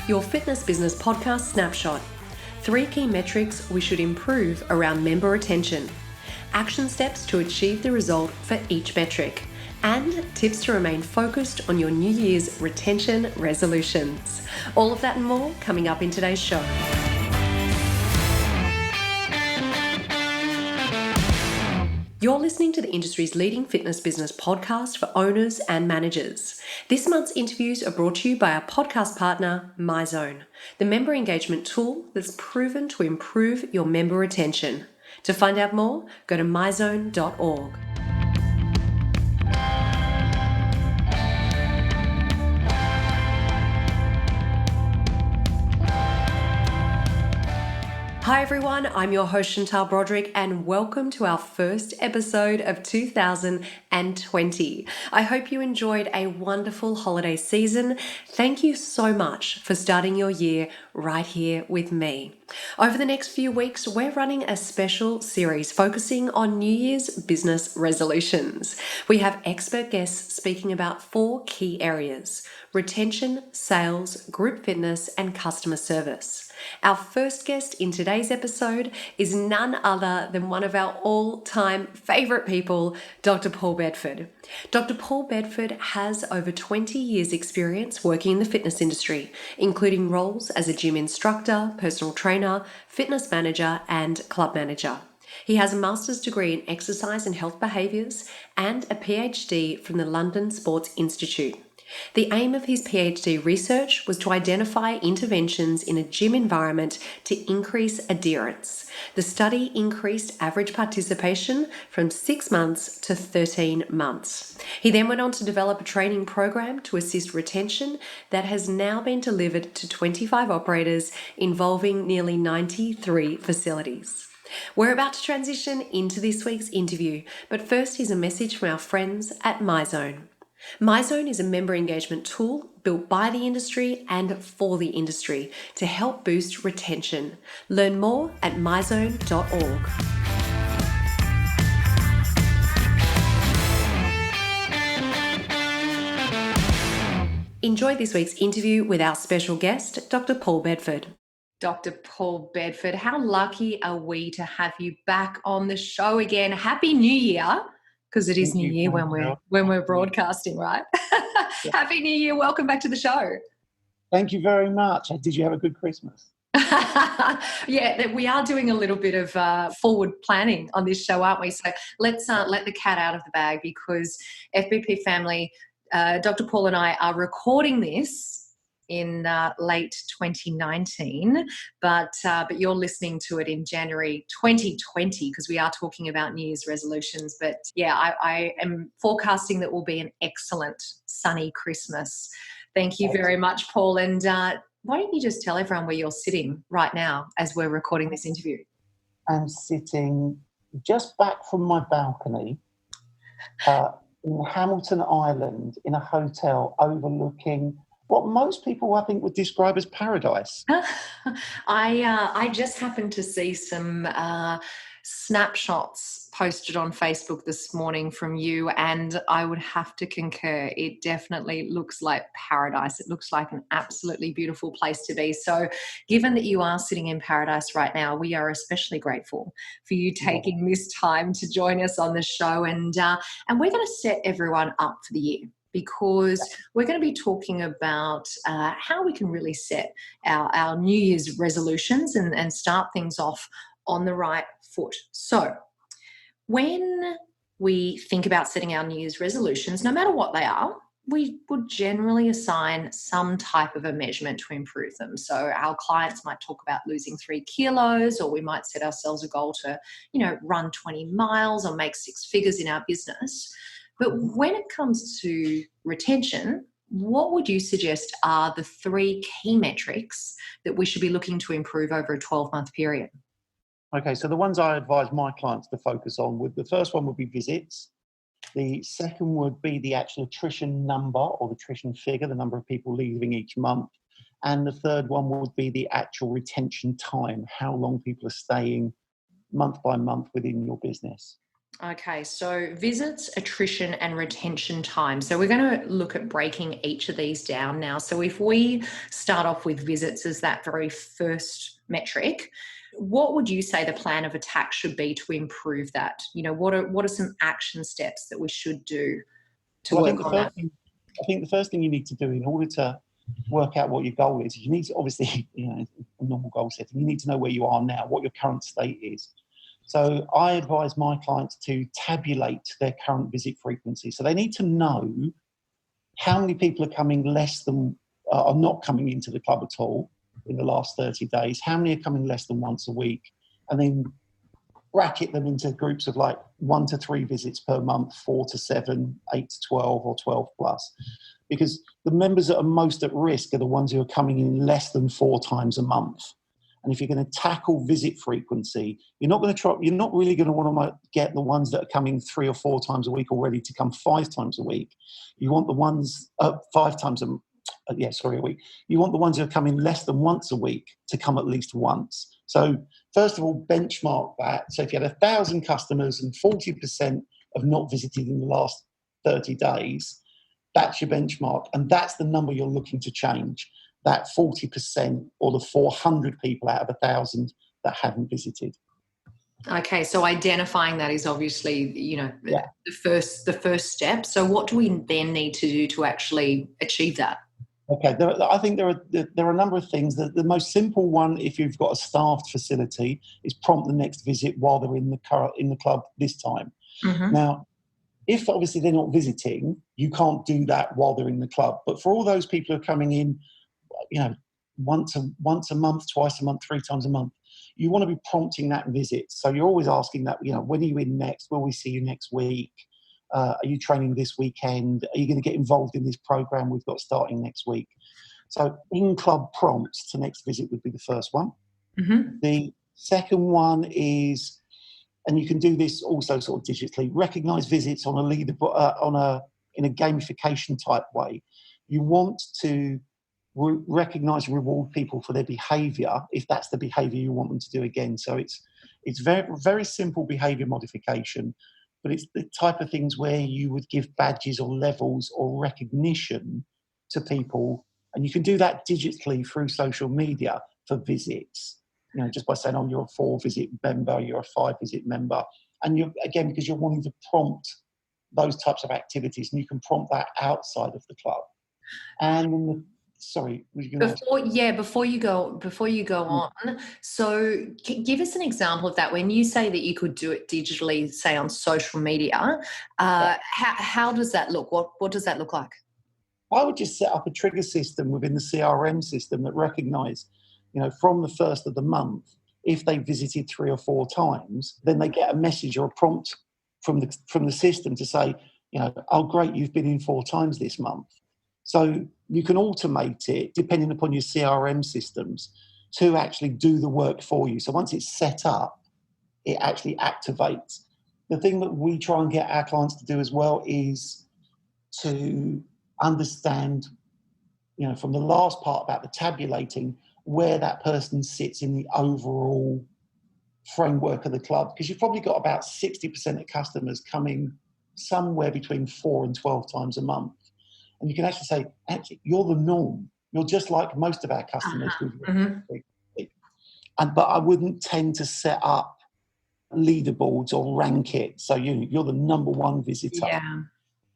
your fitness business podcast snapshot. 3 key metrics we should improve around member retention. Action steps to achieve the result for each metric. And tips to remain focused on your New Year's retention resolutions. All of that and more coming up in today's show. You're listening to the industry's leading fitness business podcast for owners and managers. This month's interviews are brought to you by our podcast partner, MyZone, the member engagement tool that's proven to improve your member retention. To find out more, go to myzone.org. Hi everyone, I'm your host Chantal Broderick and welcome to our first episode of 2020. I hope you enjoyed a wonderful holiday season. Thank you so much for starting your year right here with me. Over the next few weeks, we're running a special series focusing on New Year's business resolutions. We have expert guests speaking about 4 key areas: retention, sales, group fitness, and customer service. Our first guest in today's episode is none other than one of our all-time favorite people, Dr. Paul Bedford. Dr. Paul Bedford has over 20 years experience working in the fitness industry, including roles as a gym instructor, personal trainer, fitness manager, and club manager. He has a master's degree in exercise and health behaviours and a PhD from the London Sports Institute. The aim of his PhD research was to identify interventions in a gym environment to increase adherence. The study increased average participation from 6 months to 13 months. He then went on to develop a training program to assist retention that has now been delivered to 25 operators involving nearly 93 facilities. We're about to transition into this week's interview, but first here's a message from our friends at MyZone. MyZone is a member engagement tool built by the industry and for the industry to help boost retention. Learn more at myzone.org. Enjoy this week's interview with our special guest, Dr. Paul Bedford. Dr. Paul Bedford, how lucky are we to have you back on the show again? Happy New Year! Because it is New Year when we're broadcasting, right? Happy New Year. Welcome back to the show. Thank you very much. Did you have a good Christmas? Yeah, we are doing a little bit of forward planning on this show, aren't we? So let's let the cat out of the bag because FBP family, Dr. Paul and I are recording this in late 2019, but you're listening to it in January 2020 because we are talking about New Year's resolutions. But yeah, I am forecasting that will be an excellent sunny Christmas. Thank you very much, Paul. And why don't you just tell everyone where you're sitting right now as we're recording this interview? I'm sitting just back from my balcony in Hamilton Island in a hotel overlooking what most people, I think, would describe as paradise. I just happened to see some snapshots posted on Facebook this morning from you, and I would have to concur. It definitely looks like paradise. It looks like an absolutely beautiful place to be. So given that you are sitting in paradise right now, we are especially grateful for you taking this time to join us on the show, and we're going to set everyone up for the year, because we're going to be talking about how we can really set our New Year's resolutions and start things off on the right foot. So when we think about setting our New Year's resolutions, no matter what they are, we would generally assign some type of a measurement to improve them. So our clients might talk about losing 3 kilos, or we might set ourselves a goal to, run 20 miles or make 6 figures in our business. But when it comes to retention, what would you suggest are the 3 key metrics that we should be looking to improve over a 12-month period? Okay, so the ones I advise my clients to focus on the first one would be visits. The second would be the actual attrition number or the attrition figure, the number of people leaving each month. And the third one would be the actual retention time, how long people are staying month by month within your business. Okay, so visits, attrition, and retention time. So we're going to look at breaking each of these down now. So if we start off with visits as that very first metric, what would you say the plan of attack should be to improve that? What are some action steps that we should do to Well, work on that? I think the first thing you need to do in order to work out what your goal is you need to obviously, a normal goal setting, you need to know where you are now, what your current state is. So I advise my clients to tabulate their current visit frequency. So they need to know how many people are coming less than, are not coming into the club at all in the last 30 days, how many are coming less than once a week, and then bracket them into groups of like 1 to 3 visits per month, 4 to 7, 8 to 12, or 12 plus. Because the members that are most at risk are the ones who are coming in less than 4 times a month. And if you're going to tackle visit frequency, you're not really going to want to get the ones that are coming 3 or 4 times a week already to come 5 times a week. You want the ones 5 times a week. You want the ones who are coming less than once a week to come at least once. So first of all, benchmark that. So if you had 1,000 customers and 40% have not visited in the last 30 days, that's your benchmark. And that's the number you're looking to change, that 40% or the 400 people out of 1,000 that haven't visited. Okay, so identifying that is obviously, the first step. So what do we then need to do to actually achieve that? Okay, I think there are a number of things. The most simple one, if you've got a staffed facility, is prompt the next visit while they're in the club this time. Mm-hmm. Now, if obviously they're not visiting, you can't do that while they're in the club. But for all those people who are coming in, once a month, twice a month, 3 times a month, you want to be prompting that visit. So you're always asking that, when are you in next? Will we see you next week? Are you training this weekend? Are you going to get involved in this program we've got starting next week? So in-club prompts to next visit would be the first one. Mm-hmm. The second one is, and you can do this also sort of digitally, recognize visits on a in a gamification type way. You want to recognize and reward people for their behavior if that's the behavior you want them to do again. So it's very, very simple behavior modification, but it's the type of things where you would give badges or levels or recognition to people, and you can do that digitally through social media for visits. Just by saying, you're a 4 visit member, you're a 5 visit member. And because you're wanting to prompt those types of activities, and you can prompt that outside of the club. And sorry, were you going to ask? Before you go on, so give us an example of that. When you say that you could do it digitally, say on social media, how does that look? What does that look like? I would just set up a trigger system within the CRM system that recognise, from the first of the month, if they visited 3 or 4 times, then they get a message or a prompt from the system to say, oh great, you've been in 4 times this month. So you can automate it depending upon your CRM systems to actually do the work for you. So once it's set up, it actually activates. The thing that we try and get our clients to do as well is to understand, from the last part about the tabulating, where that person sits in the overall framework of the club. Because you've probably got about 60% of customers coming somewhere between 4 and 12 times a month. And you can actually say, you're the norm. You're just like most of our customers. But I wouldn't tend to set up leaderboards or rank it. So you're the number 1 visitor. Yeah.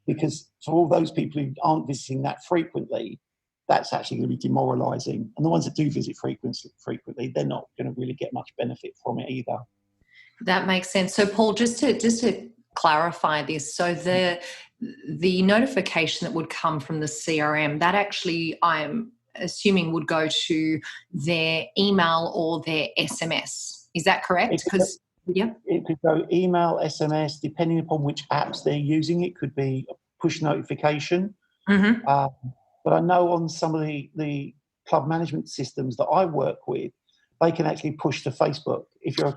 Because for all those people who aren't visiting that frequently, that's actually going to be demoralising. And the ones that do visit frequently, they're not going to really get much benefit from it either. That makes sense. So Paul, just to clarify this, so the notification that would come from the CRM, that actually I'm assuming would go to their email or their SMS. Is that correct? It could go email, SMS, depending upon which apps they're using. It could be a push notification. Mm-hmm. But I know on some of the club management systems that I work with, they can actually push to Facebook. If you're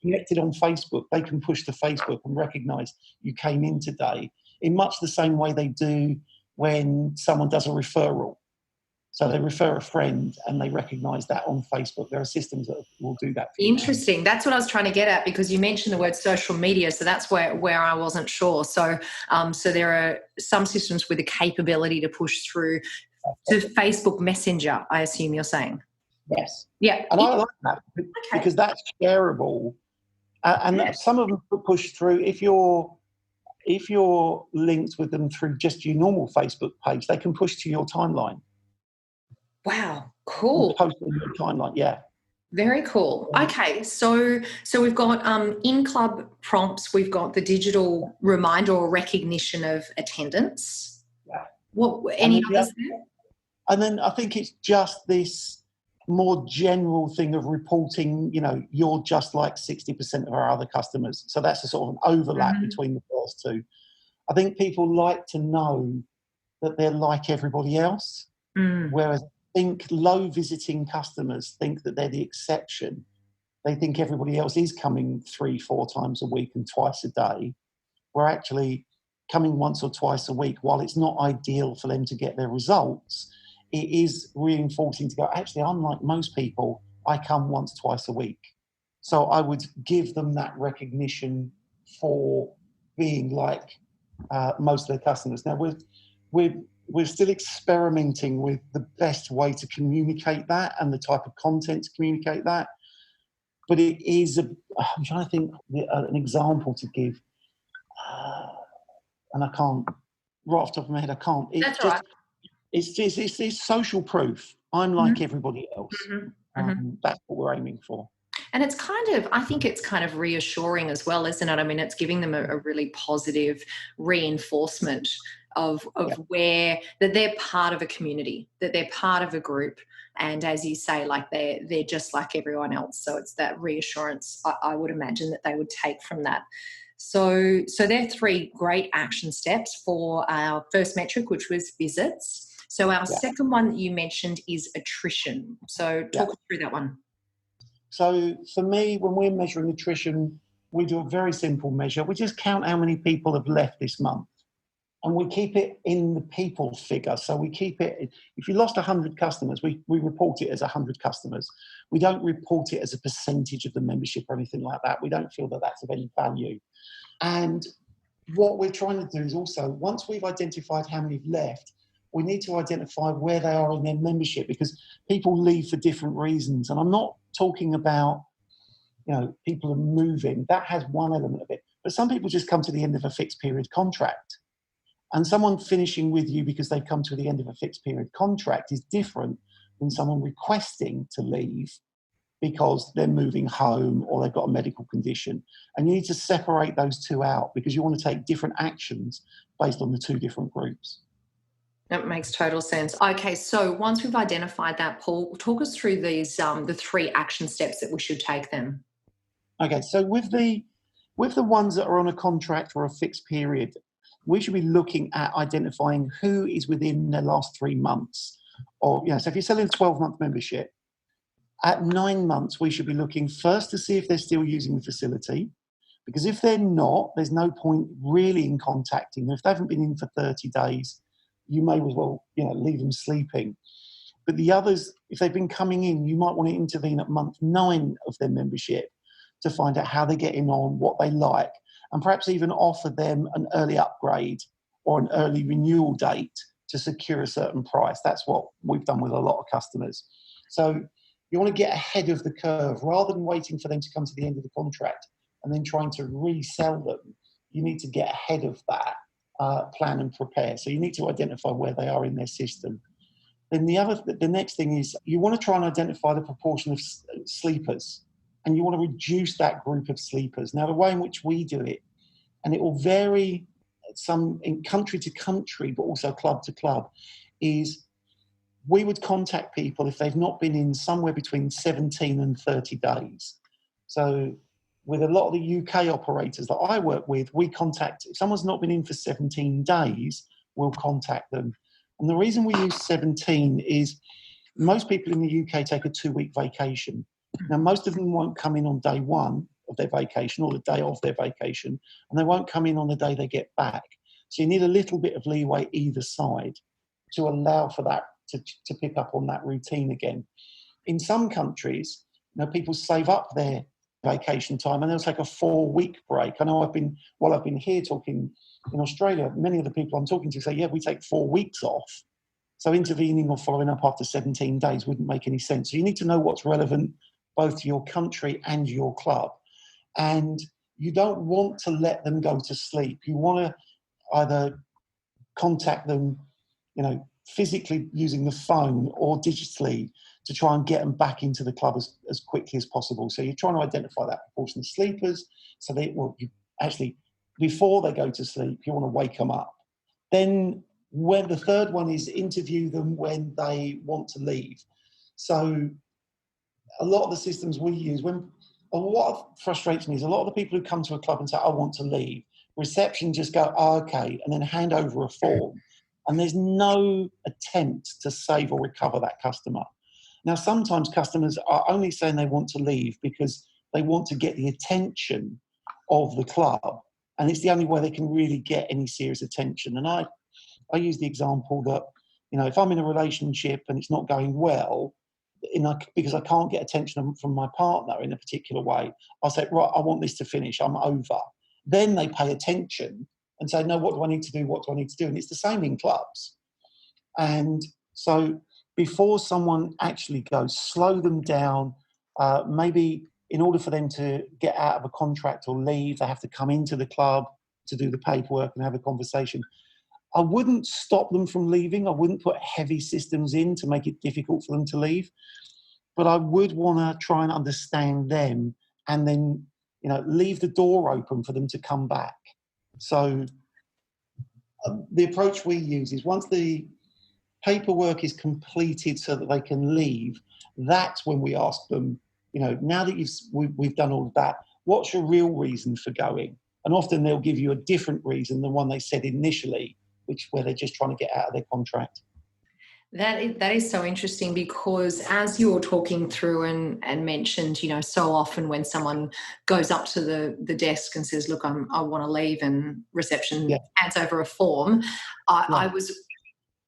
connected on Facebook, they can push to Facebook and recognise you came in today in much the same way they do when someone does a referral. So they refer a friend and they recognise that on Facebook. There are systems that will do that for you. Interesting. That's what I was trying to get at, because you mentioned the word social media. So that's where I wasn't sure. So there are some systems with the capability to push through to Facebook Messenger, I assume you're saying. Yes. Yeah. And I like that because that's shareable. And some of them push through. If you're linked with them through just your normal Facebook page, they can push to your timeline. Wow, cool. Post on your timeline, yeah. Very cool. Okay, so we've got in-club prompts. We've got the digital reminder or recognition of attendance. Yeah. Any others there? And then I think it's just this more general thing of reporting, you're just like 60% of our other customers. So that's a sort of an overlap between the first two. I think people like to know that they're like everybody else, whereas I think low visiting customers think that they're the exception. They think everybody else is coming 3-4 times a week and twice a day. We're actually coming once or twice a week. While it's not ideal for them to get their results, it is reinforcing to go, actually, unlike most people, I come once, twice a week. So I would give them that recognition for being like most of their customers. Now, we're still experimenting with the best way to communicate that and the type of content to communicate that. But it is, I'm trying to think an example to give. And I can't, right off the top of my head, I can't. That's all right. It's social proof. I'm like everybody else. That's what we're aiming for. And it's I think it's kind of reassuring as well, isn't it? I mean, it's giving them a really positive reinforcement of that they're part of a community, that they're part of a group. And as you say, like they're just like everyone else. So it's that reassurance I would imagine that they would take from that. So there are 3 great action steps for our first metric, which was visits. So our second one that you mentioned is attrition. So talk us through that one. So for me, when we're measuring attrition, we do a very simple measure. We just count how many people have left this month. And we keep it in the people figure. So we keep it, if you lost 100 customers, we report it as 100 customers. We don't report it as a percentage of the membership or anything like that. We don't feel that that's of any value. And what we're trying to do is also, once we've identified how many have left, we need to identify where they are in their membership, because people leave for different reasons. And I'm not talking about, people are moving. That has one element of it. But some people just come to the end of a fixed period contract. And someone finishing with you because they've come to the end of a fixed period contract is different than someone requesting to leave because they're moving home or they've got a medical condition. And you need to separate those two out, because you want to take different actions based on the 2 different groups. That makes total sense. Okay, so once we've identified that, Paul, talk us through these the 3 action steps that we should take then. Okay, so with the ones that are on a contract or a fixed period, we should be looking at identifying who is within their last 3 months. Or, so if you're selling a 12-month membership, at 9 months, we should be looking first to see if they're still using the facility. Because if they're not, there's no point really in contacting them. If they haven't been in for 30 days, you may as well, leave them sleeping. But the others, if they've been coming in, you might want to intervene at month 9 of their membership to find out how they're getting on, what they like, and perhaps even offer them an early upgrade or an early renewal date to secure a certain price. That's what we've done with a lot of customers. So you want to get ahead of the curve rather than waiting for them to come to the end of the contract and then trying to resell them. You need to get ahead of that, plan and prepare. So you need to identify where they are in their system. Then the next thing is you want to try and identify the proportion of sleepers, and you want to reduce that group of sleepers. Now, the way in which we do it, and it will vary some in country to country, but also club to club, is we would contact people if they've not been in somewhere between 17 and 30 days. So with a lot of the UK operators that I work with, we contact, if someone's not been in for 17 days, we'll contact them. And the reason we use 17 is most people in the UK take a 2-week vacation. Now, most of them won't come in on day 1 of their vacation or the day of their vacation, and they won't come in on the day they get back. So you need a little bit of leeway either side to allow for that to pick up on that routine again. In some countries, people save up their vacation time and they'll take a 4-week break. I know while I've been here talking in Australia, many of the people I'm talking to say, yeah, we take 4 weeks off. So intervening or following up after 17 days wouldn't make any sense. So you need to know what's relevant both to your country and your club. And you don't want to let them go to sleep. You want to either contact them, physically using the phone or digitally to try and get them back into the club as quickly as possible. So you're trying to identify that proportion of sleepers. So before they go to sleep, you want to wake them up. Then when the third one is interview them when they want to leave. So a lot of the systems we use, what frustrates me is a lot of the people who come to a club and say, I want to leave, reception just go, oh, okay, and then hand over a form. And there's no attempt to save or recover that customer. Now, sometimes customers are only saying they want to leave because they want to get the attention of the club. And it's the only way they can really get any serious attention. And I use the example that, if I'm in a relationship and it's not going well, because I can't get attention from my partner in a particular way, I'll say, right, I want this to finish, I'm over. Then they pay attention and say, no, what do I need to do? What do I need to do? And it's the same in clubs. And so before someone actually goes, slow them down. Maybe in order for them to get out of a contract or leave, they have to come into the club to do the paperwork and have a conversation. I wouldn't stop them from leaving. I wouldn't put heavy systems in to make it difficult for them to leave. But I would want to try and understand them and then, leave the door open for them to come back. So the approach we use is once the paperwork is completed so that they can leave, that's when we ask them, now that we've done all of that, what's your real reason for going? And often they'll give you a different reason than one they said initially, where they're just trying to get out of their contract. That is so interesting, because as you're talking through and mentioned, so often when someone goes up to the desk and says, look, I want to leave, and reception hands over a form, I was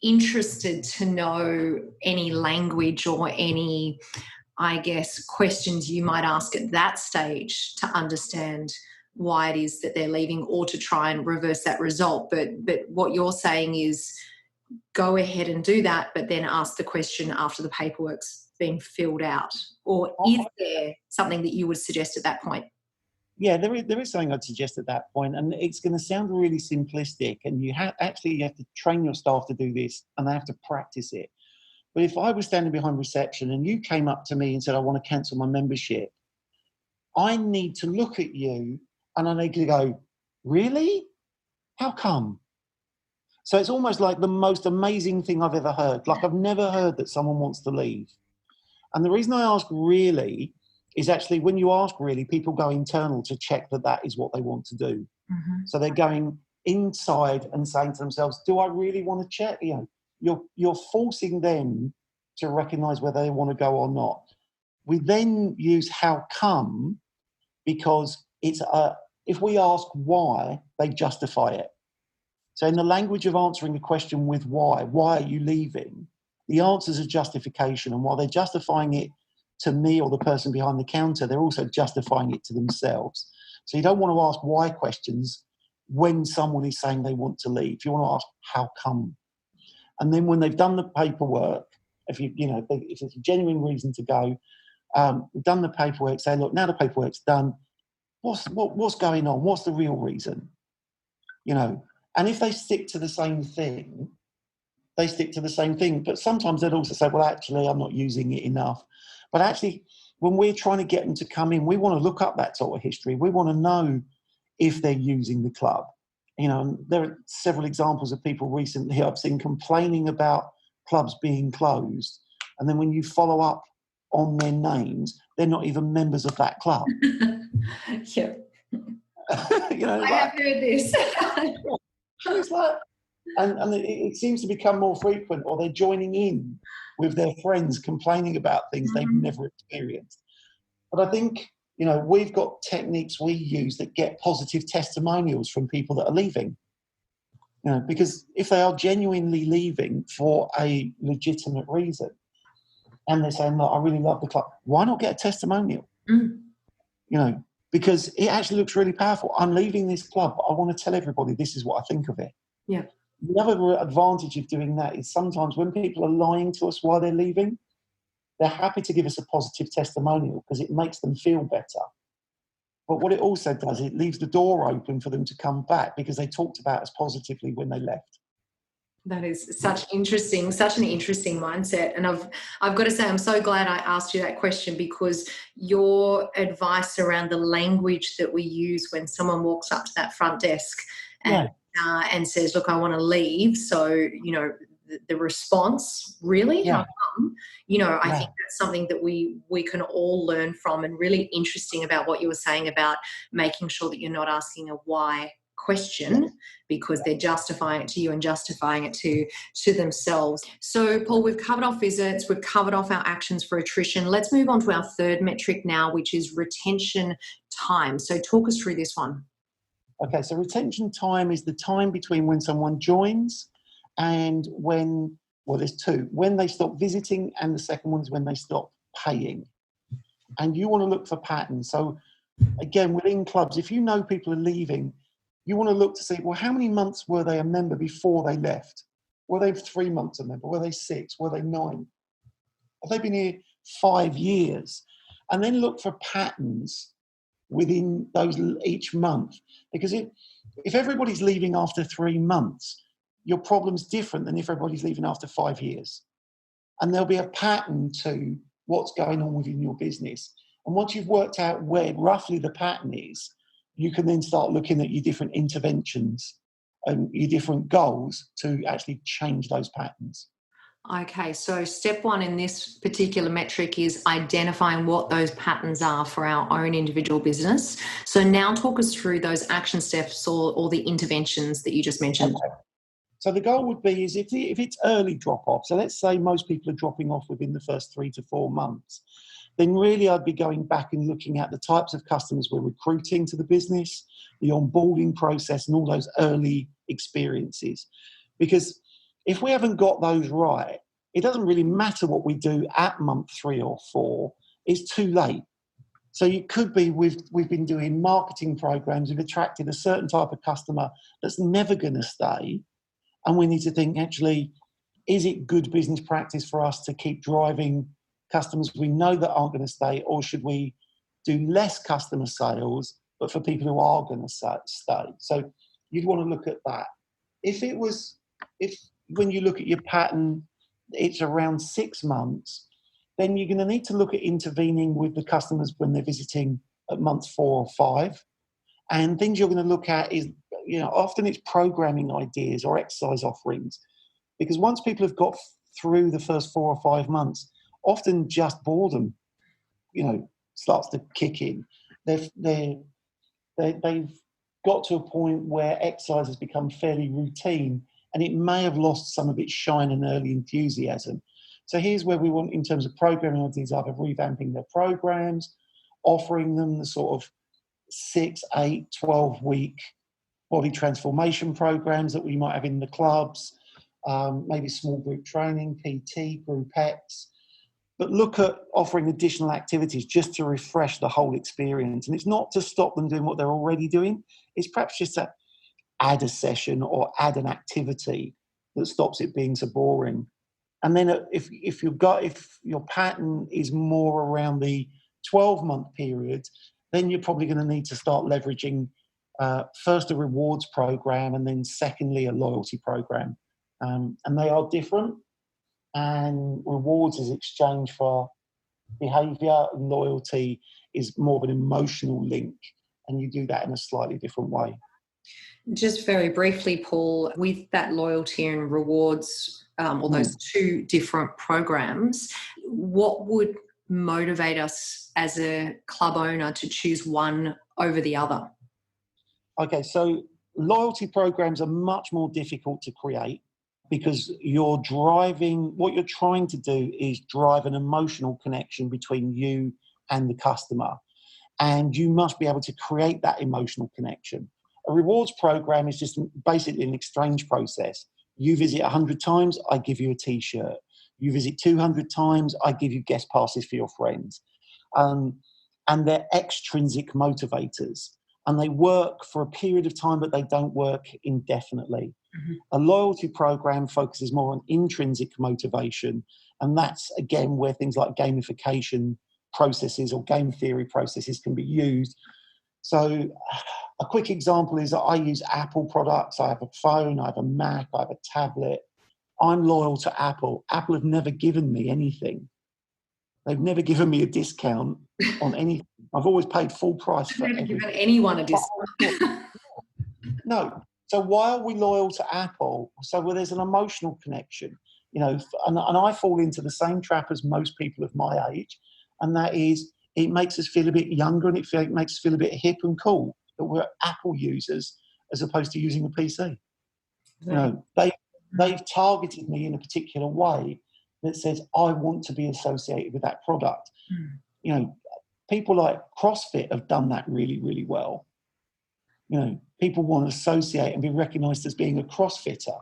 interested to know any language or any, I guess, questions you might ask at that stage to understand why it is that they're leaving, or to try and reverse that result. But what you're saying is go ahead and do that, but then ask the question after the paperwork's been filled out. Or is there something that you would suggest at that point? Yeah, there is something I'd suggest at that point, and it's going to sound really simplistic, and you have to train your staff to do this, and they have to practice it. But if I was standing behind reception and you came up to me and said, I want to cancel my membership, I need to look at you and I need to go, really? How come? So it's almost like the most amazing thing I've ever heard. Like, I've never heard that someone wants to leave. And the reason I ask really is actually when you ask really, people go internal to check that is what they want to do. Mm-hmm. So they're going inside and saying to themselves, do I really want to check? You're forcing them to recognize whether they want to go or not. We then use how come, because if we ask why, they justify it. So in the language of answering a question with why are you leaving? The answer is a justification. And while they're justifying it to me or the person behind the counter, they're also justifying it to themselves. So you don't want to ask why questions when someone is saying they want to leave. You want to ask how come? And then when they've done the paperwork, if it's a genuine reason to go, we've done the paperwork, say, look, now the paperwork's done, what's going on? What's the real reason? And if they stick to the same thing, they stick to the same thing. But sometimes they'd also say, well, actually, I'm not using it enough. But actually, when we're trying to get them to come in, we want to look up that sort of history. We want to know if they're using the club. And there are several examples of people recently I've seen complaining about clubs being closed. And then when you follow up on their names, they're not even members of that club. Yeah. I have heard this. It's like, and it seems to become more frequent, or they're joining in with their friends complaining about things they've never experienced. But I think, we've got techniques we use that get positive testimonials from people that are leaving. because if they are genuinely leaving for a legitimate reason and they're saying, look, I really love the club, why not get a testimonial? Mm. Because it actually looks really powerful. I'm leaving this club, but I want to tell everybody this is what I think of it. Yeah. The other advantage of doing that is sometimes when people are lying to us while they're leaving, they're happy to give us a positive testimonial because it makes them feel better. But what it also does, it leaves the door open for them to come back because they talked about us positively when they left. That is such an interesting mindset. And I've got to say, I'm so glad I asked you that question, because your advice around the language that we use when someone walks up to that front desk and says, look, I want to leave. So, the response, really? How come? I think that's something that we can all learn from, and really interesting about what you were saying about making sure that you're not asking a why question, because they're justifying it to you and justifying it to themselves. So, Paul, we've covered off visits, we've covered off our actions for attrition. Let's move on to our third metric now, which is retention time. So talk us through this one. Okay, so retention time is the time between when someone joins and when, well, there's two, when they stop visiting, and the second one is when they stop paying. And you want to look for patterns. So again, within clubs, if you know people are leaving, you want to look to see, well, how many months were they a member before they left? Were they 3 months a member? Were they 6? Were they 9? Have they been here 5 years? And then look for patterns within those each month. Because if everybody's leaving after 3 months, your problem's different than if everybody's leaving after 5 years. And there'll be a pattern to what's going on within your business. And once you've worked out where roughly the pattern is, you can then start looking at your different interventions and your different goals to actually change those patterns. Okay, so step one in this particular metric is identifying what those patterns are for our own individual business. So now talk us through those action steps or the interventions that you just mentioned. Okay. So the goal would be is if it's early drop-off, so let's say most people are dropping off within the first 3 to 4 months, then really I'd be going back and looking at the types of customers we're recruiting to the business, the onboarding process, and all those early experiences. Because if we haven't got those right, it doesn't really matter what we do at month 3 or 4, it's too late. So it could be we've been doing marketing programs, we've attracted a certain type of customer that's never going to stay, and we need to think, actually, is it good business practice for us to keep driving customers we know that aren't going to stay, or should we do less customer sales, but for people who are going to stay? So you'd want to look at that. If when you look at your pattern, it's around 6 months, then you're going to need to look at intervening with the customers when they're visiting at month 4 or 5. And things you're going to look at is, often it's programming ideas or exercise offerings. Because once people have got through the first 4 or 5 months, often just boredom, starts to kick in. They've got to a point where exercise has become fairly routine, and it may have lost some of its shine and early enthusiasm. So here's where we want, in terms of programming ideas, either revamping their programs, offering them the sort of 6, 8, 12-week body transformation programs that we might have in the clubs, maybe small group training, PT, Group X. But look at offering additional activities just to refresh the whole experience. And it's not to stop them doing what they're already doing. It's perhaps just to add a session or add an activity that stops it being so boring. And then if your pattern is more around the 12-month period, then you're probably going to need to start leveraging first a rewards program, and then secondly a loyalty program. And they are different. And rewards is exchange for behaviour, and loyalty is more of an emotional link. And you do that in a slightly different way. Just very briefly, Paul, with that loyalty and rewards, or those two different programs, what would motivate us as a club owner to choose one over the other? Okay, so loyalty programs are much more difficult to create because what you're trying to do is drive an emotional connection between you and the customer. And you must be able to create that emotional connection. A rewards program is just basically an exchange process. You visit 100 times, I give you a T-shirt. You visit 200 times, I give you guest passes for your friends. And they're extrinsic motivators. And they work for a period of time, but they don't work indefinitely. Mm-hmm. A loyalty program focuses more on intrinsic motivation. And that's, again, where things like gamification processes or game theory processes can be used. So a quick example is that I use Apple products. I have a phone, I have a Mac, I have a tablet. I'm loyal to Apple. Apple have never given me anything. They've never given me a discount on anything. I've always paid full price for Never everything. given anyone a discount. No. So why are we loyal to Apple? So there's an emotional connection, and I fall into the same trap as most people of my age, and that is it makes us feel a bit younger and it makes us feel a bit hip and cool that we're Apple users as opposed to using a PC. They've targeted me in a particular way that says I want to be associated with that product. People like CrossFit have done that really, really well. People want to associate and be recognized as being a CrossFitter,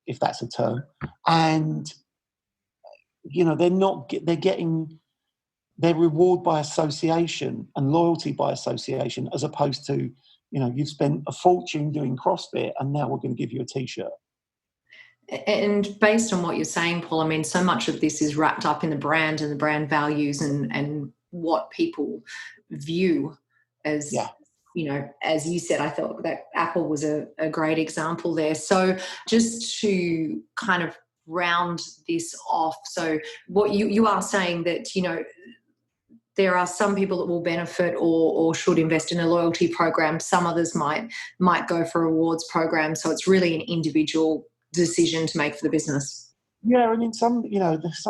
if that's a term. And, they're reward by association and loyalty by association, as opposed to, you've spent a fortune doing CrossFit and now we're going to give you a T-shirt. And based on what you're saying, Paul, I mean, so much of this is wrapped up in the brand and the brand values and what people view as, as you said. I thought that Apple was a great example there. So just to kind of round this off, so what you are saying that, there are some people that will benefit or should invest in a loyalty program. Some others might go for a rewards program. So it's really an individual decision to make for the business. Yeah, I mean, some of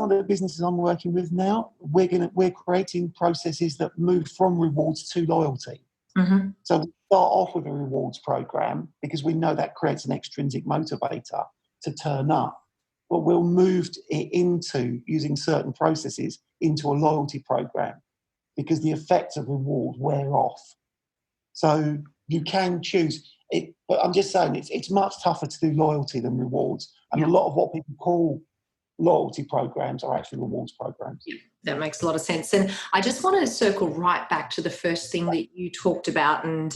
the businesses I'm working with now, we're creating processes that move from rewards to loyalty. Mm-hmm. So we start off with a rewards program because we know that creates an extrinsic motivator to turn up. But we'll move it into using certain processes into a loyalty program because the effects of reward wear off. So you can choose it, but I'm just saying it's much tougher to do loyalty than rewards. And a lot of what people call loyalty programs are actually rewards programs. Yeah, that makes a lot of sense. And I just want to circle right back to the first thing that you talked about. And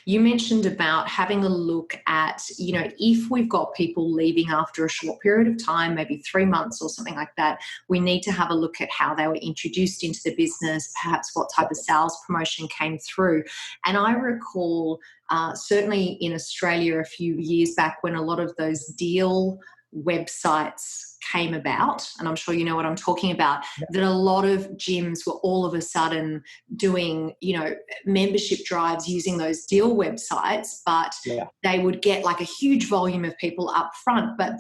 you mentioned about having a look at, if we've got people leaving after a short period of time, maybe 3 months or something like that, we need to have a look at how they were introduced into the business, perhaps what type of sales promotion came through. And I recall certainly in Australia a few years back when a lot of those deal websites came about, and I'm sure you know what I'm talking about, that a lot of gyms were all of a sudden doing, membership drives using those deal websites, but they would get like a huge volume of people up front, but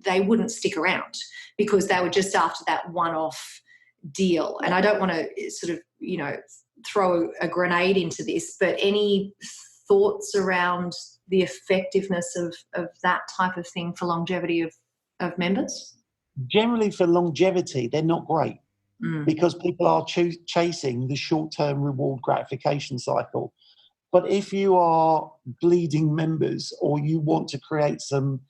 they wouldn't stick around because they were just after that one-off deal. And I don't want to sort of, throw a grenade into this, but any thoughts around the effectiveness of that type of thing for longevity of members? Generally, for longevity, they're not great because people are chasing the short-term reward gratification cycle. But if you are bleeding members or you want to create some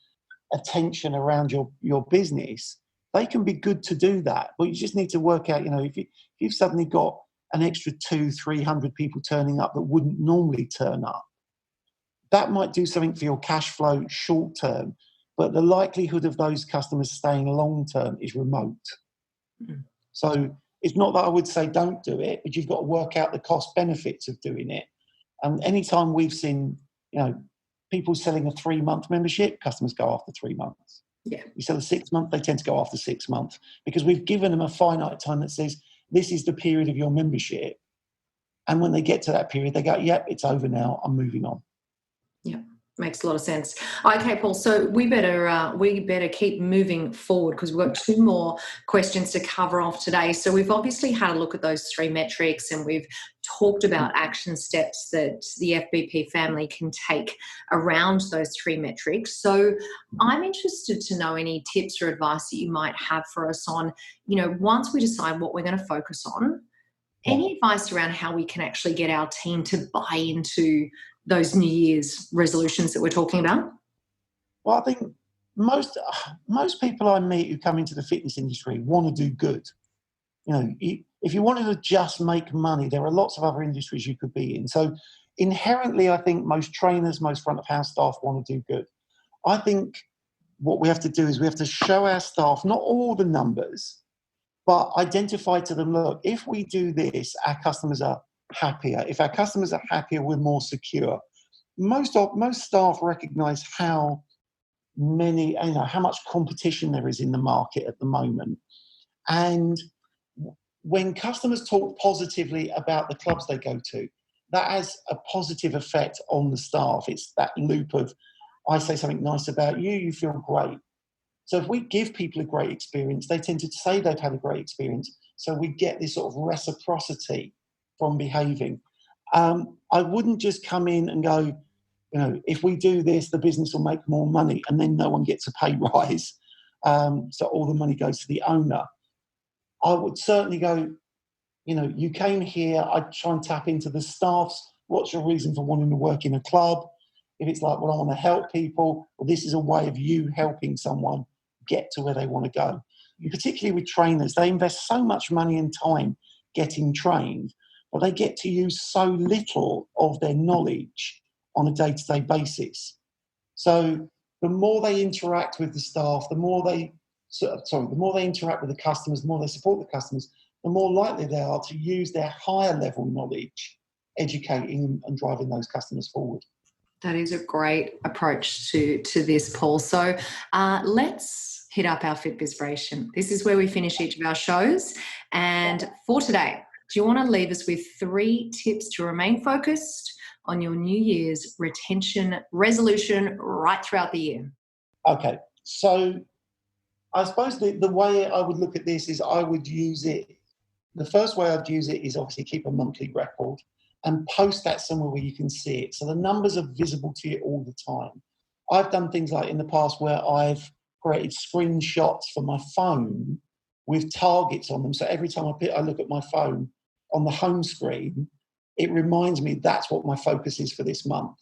attention around your business, they can be good to do that. But you just need to work out, if you've suddenly got an extra 200-300 people turning up that wouldn't normally turn up, that might do something for your cash flow short term, but the likelihood of those customers staying long term is remote. Mm. So it's not that I would say don't do it, but you've got to work out the cost benefits of doing it. And anytime we've seen, people selling a 3-month membership, customers go after 3 months. Yeah. You sell a 6 month, they tend to go after 6 months because we've given them a finite time that says this is the period of your membership. And when they get to that period, they go, yep, it's over now, I'm moving on. Yeah, makes a lot of sense. Okay, Paul, so we better keep moving forward because we've got 2 more questions to cover off today. So we've obviously had a look at those 3 metrics and we've talked about action steps that the FBP family can take around those 3 metrics. So I'm interested to know any tips or advice that you might have for us on, once we decide what we're going to focus on, any advice around how we can actually get our team to buy into those New Year's resolutions that we're talking about? Well, I think most people I meet who come into the fitness industry want to do good. If you wanted to just make money, there are lots of other industries you could be in. So inherently, I think most trainers, most front of house staff want to do good. I think what we have to do is we have to show our staff not all the numbers, but identify to them, look, if we do this, our customers are happier. If our customers are happier, we're more secure. Most staff recognise how much competition there is in the market at the moment. And when customers talk positively about the clubs they go to, that has a positive effect on the staff. It's that loop of, I say something nice about you, you feel great. So if we give people a great experience, they tend to say they've had a great experience. So we get this sort of reciprocity from behaving. I wouldn't just come in and go, if we do this, the business will make more money, and then no one gets a pay rise. So all the money goes to the owner. I would certainly go, you came here, I'd try and tap into the staff's, what's your reason for wanting to work in a club? If it's like, well, I want to help people, well, this is a way of you helping someone get to where they want to go. And particularly with trainers, they invest so much money and time getting trained, but they get to use so little of their knowledge on a day-to-day basis. So the more they interact with the staff, the more they interact with the customers, the more they support the customers, the more likely they are to use their higher level knowledge, educating and driving those customers forward. That is a great approach to this, Paul. So let's hit up our FitBizbration. This is where we finish each of our shows. And for today, do you want to leave us with 3 tips to remain focused on your New Year's retention resolution right throughout the year? Okay, so I suppose the way I would look at this is I would use it. The first way I'd use it is obviously keep a monthly record and post that somewhere where you can see it. So the numbers are visible to you all the time. I've done things like in the past where I've created screenshots for my phone with targets on them. So every time I look at my phone on the home screen, it reminds me that's what my focus is for this month.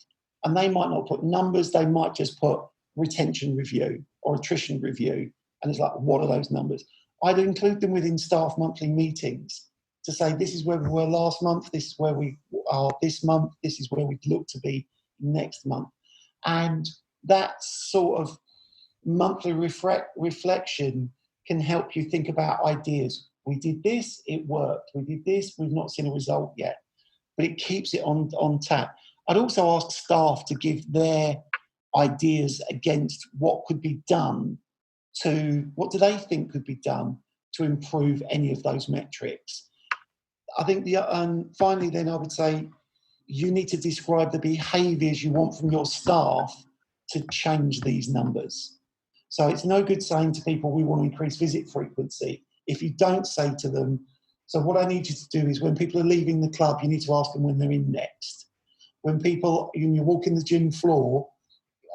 And they might not put numbers, they might just put retention review or attrition review. And it's like, what are those numbers? I'd include them within staff monthly meetings to say, this is where we were last month, this is where we are this month, this is where we'd look to be next month. And that sort of monthly reflection can help you think about ideas. We did this, it worked. We did this, we've not seen a result yet. But it keeps it on tap. I'd also ask staff to give their ideas against what could be done what do they think could be done to improve any of those metrics. I think finally then I would say you need to describe the behaviours you want from your staff to change these numbers. So it's no good saying to people, we want to increase visit frequency, if you don't say to them, so what I need you to do is when people are leaving the club, you need to ask them when they're in next. When you're walking the gym floor,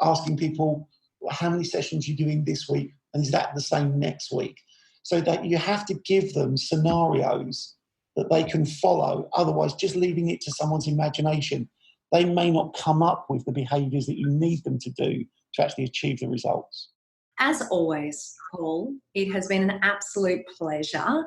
asking people how many sessions you're doing this week, and is that the same next week? So that you have to give them scenarios that they can follow. Otherwise, just leaving it to someone's imagination, they may not come up with the behaviours that you need them to do to actually achieve the results. As always, Paul, it has been an absolute pleasure.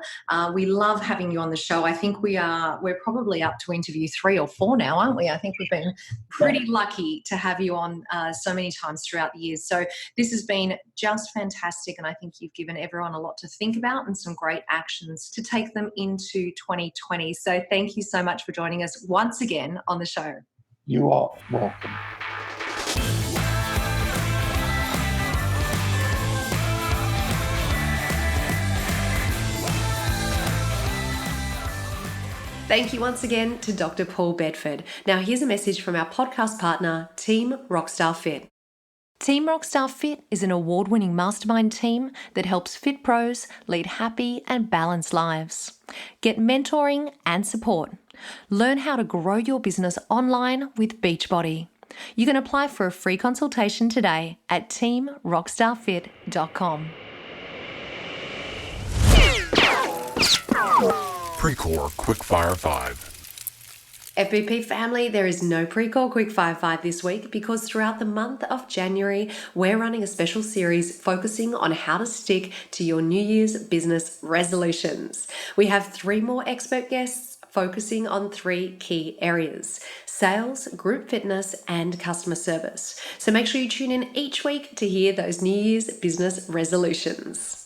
We love having you on the show. I think we're probably up to interview 3 or 4 now, aren't we? I think we've been pretty lucky to have you on so many times throughout the years. So this has been just fantastic, and I think you've given everyone a lot to think about and some great actions to take them into 2020. So thank you so much for joining us once again on the show. You are welcome. Thank you once again to Dr. Paul Bedford. Now here's a message from our podcast partner, Team Rockstar Fit. Team Rockstar Fit is an award-winning mastermind team that helps fit pros lead happy and balanced lives. Get mentoring and support. Learn how to grow your business online with Beachbody. You can apply for a free consultation today at teamrockstarfit.com. Precore Quickfire 5. FBP family, there is no pre-call quick 5 this week because throughout the month of January, we're running a special series focusing on how to stick to your New Year's business resolutions. We have 3 more expert guests focusing on 3 key areas: sales, group fitness, and customer service. So make sure you tune in each week to hear those New Year's business resolutions.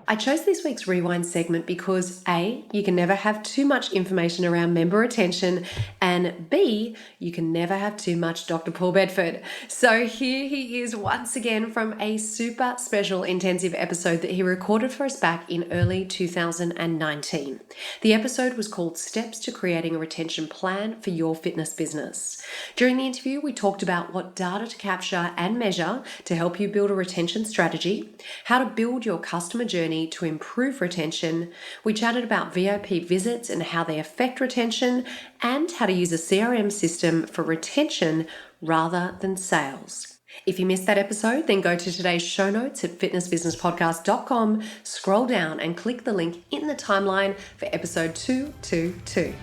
I chose this week's Rewind segment because A, you can never have too much information around member retention, and B, you can never have too much Dr. Paul Bedford. So here he is once again from a super special intensive episode that he recorded for us back in early 2019. The episode was called Steps to Creating a Retention Plan for Your Fitness Business. During the interview, we talked about what data to capture and measure to help you build a retention strategy, how to build your customer journey to improve retention. We chatted about VIP visits and how they affect retention, and how to use a CRM system for retention rather than sales. If you missed that episode, then go to today's show notes at fitnessbusinesspodcast.com, scroll down and click the link in the timeline for episode 222.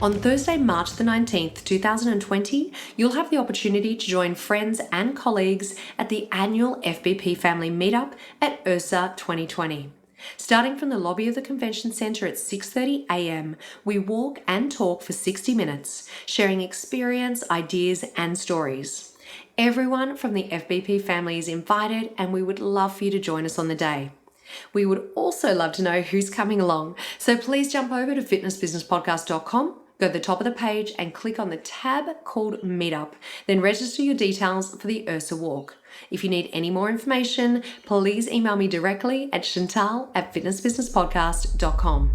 On Thursday, March the 19th, 2020, you'll have the opportunity to join friends and colleagues at the annual FBP Family Meetup at URSA 2020. Starting from the lobby of the Convention Centre at 6:30 a.m, we walk and talk for 60 minutes, sharing experience, ideas, and stories. Everyone from the FBP family is invited, and we would love for you to join us on the day. We would also love to know who's coming along, so please jump over to fitnessbusinesspodcast.com, go to the top of the page and click on the tab called Meetup, then register your details for the URSA walk. If you need any more information, please email me directly at chantal@fitnessbusinesspodcast.com.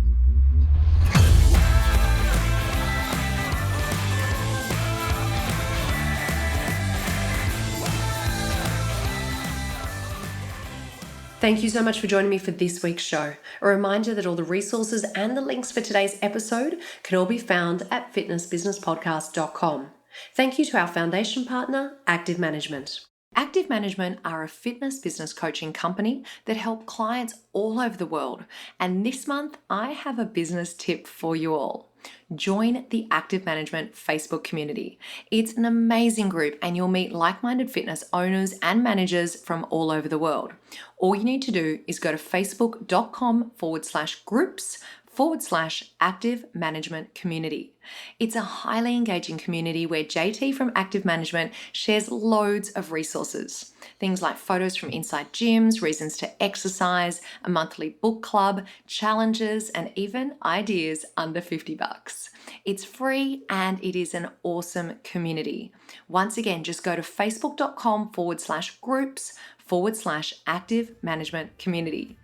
Thank you so much for joining me for this week's show. A reminder that all the resources and the links for today's episode can all be found at fitnessbusinesspodcast.com. Thank you to our foundation partner, Active Management. Active Management are a fitness business coaching company that help clients all over the world. And this month, I have a business tip for you all. Join the Active Management Facebook community. It's an amazing group, and you'll meet like-minded fitness owners and managers from all over the world. All you need to do is go to facebook.com/groups/Active Management Community. It's a highly engaging community where JT from Active Management shares loads of resources. Things like photos from inside gyms, reasons to exercise, a monthly book club, challenges, and even ideas under $50. It's free and it is an awesome community. Once again, just go to facebook.com/groups/Active Management Community.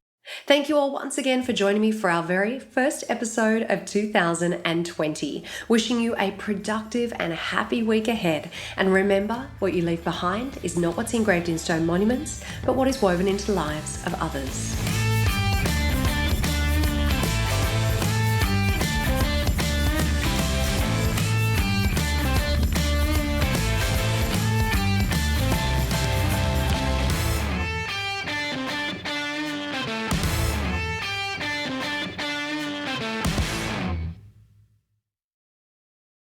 Thank you all once again for joining me for our very first episode of 2020. Wishing you a productive and happy week ahead. And remember, what you leave behind is not what's engraved in stone monuments, but what is woven into the lives of others.